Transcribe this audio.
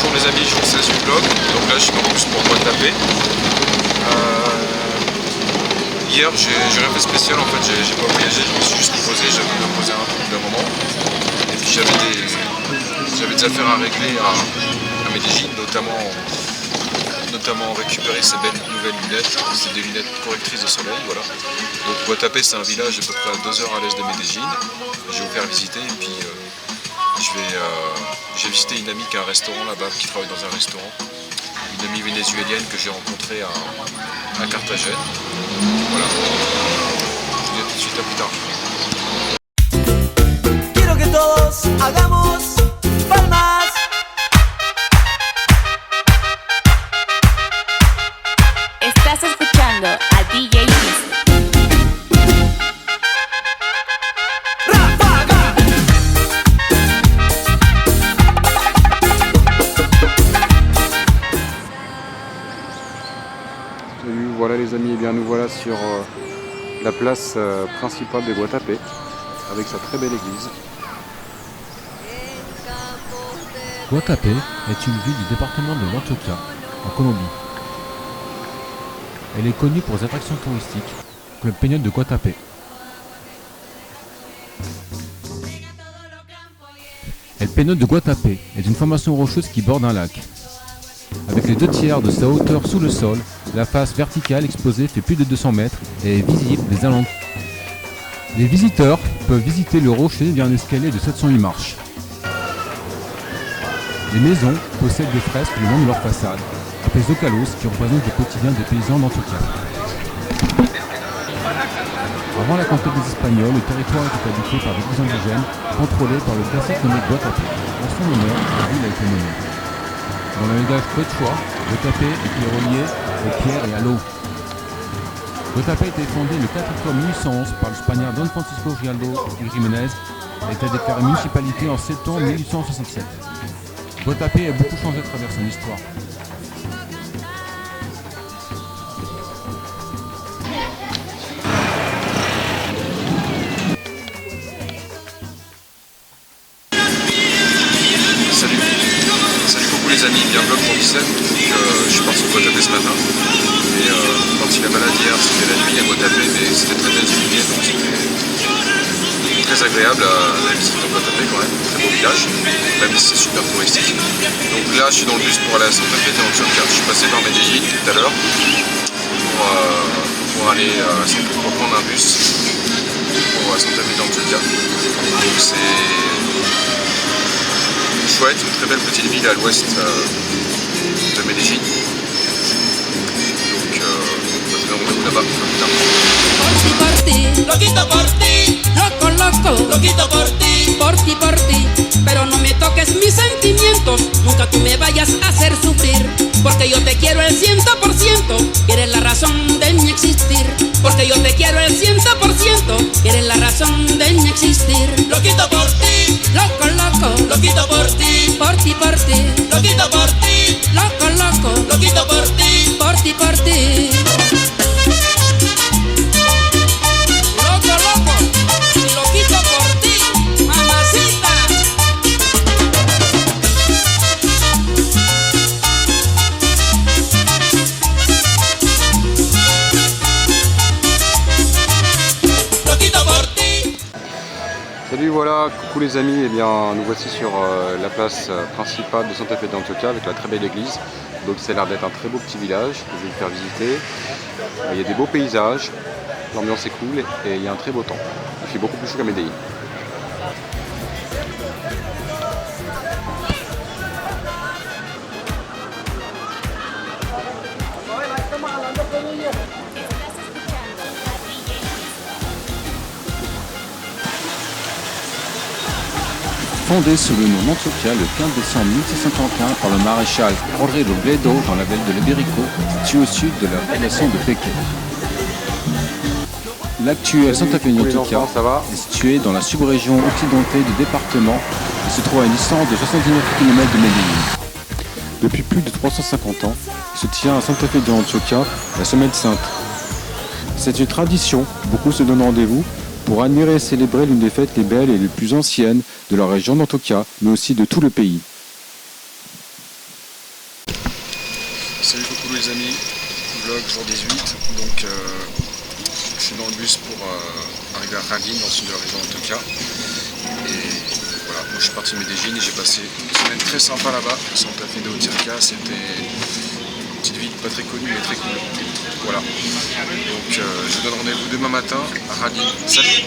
Bonjour les amis, jour 16 du blog. Donc là je suis en bus pour Guatapé. Hier j'ai rien fait spécial en fait, j'ai pas voyagé, je me suis juste posé, j'avais besoin de poser un truc d'un moment. Et puis j'avais des affaires à régler à Medellín, notamment récupérer ces belles nouvelles lunettes. C'est des lunettes correctrices de soleil, voilà. Donc Guatapé c'est un village à peu près à 2 heures à l'est de Medellín. Je vais vous faire visiter et puis j'ai visité une amie qui a un restaurant là-bas, qui travaille dans un restaurant. Une amie vénézuélienne que j'ai rencontrée à Carthagène. Voilà. Je vous dis tout de suite, à plus tard. Quiero que todos hagamos palmas. Estás escuchando a DJ Liz. Salut, voilà les amis, et bien nous voilà sur la place principale de Guatapé avec sa très belle église. Guatapé est une ville du département de l'Antioquia, en Colombie. Elle est connue pour ses attractions touristiques, comme le Peñón de Guatapé. Le Peñón de Guatapé est une formation rocheuse qui borde un lac. Avec les 2/3 de sa hauteur sous le sol, la face verticale exposée fait plus de 200 mètres et est visible des alentours. Les visiteurs peuvent visiter le rocher via un escalier de 708 marches. Les maisons possèdent des fresques le long de leur façade, appelées zocalos, qui représentent le quotidien des paysans d'Antioquia. Avant la conquête des Espagnols, le territoire était habité par des groupes indigènes contrôlés par le cacique nommé Guatapé. En son honneur, la ville a été nommée. Dans le langage quechua, Guatapé était relié aux pierres et à l'eau. Guatapé a été fondé le 4 octobre 1811 par le Spaniard Don Francisco Rialdo y Jiménez et a été déclaré municipalité en septembre 1867. Guatapé a beaucoup changé à travers son histoire. Salut beaucoup les amis, bien vlog pour 17. Je suis parti de Guatapé ce matin. Et parti la balade hier, c'était la nuit à Guatapé, mais c'était très bien illuminé, donc c'était très agréable à visiter dans Guatapé quand même. Très beau village, même si c'est super touristique. Donc là je suis dans le bus pour aller à Santa Fe d'Antioquia. Je suis passé par Medellín tout à l'heure pour aller pour prendre un bus pour Santa Fe d'Antioquia. Donc c'est chouette, une très belle petite ville à l'ouest de Medellín. Donc rendez-vous là-bas. Por ti, loquito por ti, loco, loco, loquito por ti, pero no me toques mis sentimientos, nunca tú me vayas a hacer sufrir, porque yo te quiero el 100%, que eres la razón de mi existir, porque yo te quiero el 100%, que eres la razón de mi existir. Loquito por ti, loco, loco, loquito por ti, por ti, por ti, loquito por ti, loco, loco, loquito por ti, por ti, por ti. Salut, voilà, coucou les amis, et bien nous voici sur la place principale de Santa Fe d'Antioquia avec la très belle église. Donc ça a l'air d'être un très beau petit village que je vais vous faire visiter. Il y a des beaux paysages, l'ambiance est cool et il y a un très beau temps. Il fait beaucoup plus chaud qu'à Medellín. Fondé sous le nom d'Antioquia le 15 décembre 1631 par le maréchal Jorge Robledo dans la ville de Lebérico, située au sud de la relation de Pékin. L'actuel Santa Fe d'Antioquia est situé dans la sub-région occidentale du département et se trouve à une distance de 79 km de Medellín. Depuis plus de 350 ans, il se tient à Santa Fe d'Antioquia la Semaine Sainte. C'est une tradition, beaucoup se donnent rendez-vous pour admirer et célébrer l'une des fêtes les belles et les plus anciennes de la région d'Antioquia, mais aussi de tout le pays. coucou les amis, vlog jour 18, donc je suis dans le bus pour arriver à Radin dans le sud de la région d'Antioquia. Et voilà, moi je suis parti de Medellín et j'ai passé une semaine très sympa là-bas, Santa Fe de Otirca, c'était une petite ville pas très connue mais très cool. Voilà, donc je vous donne rendez-vous demain matin à Radin. Salut!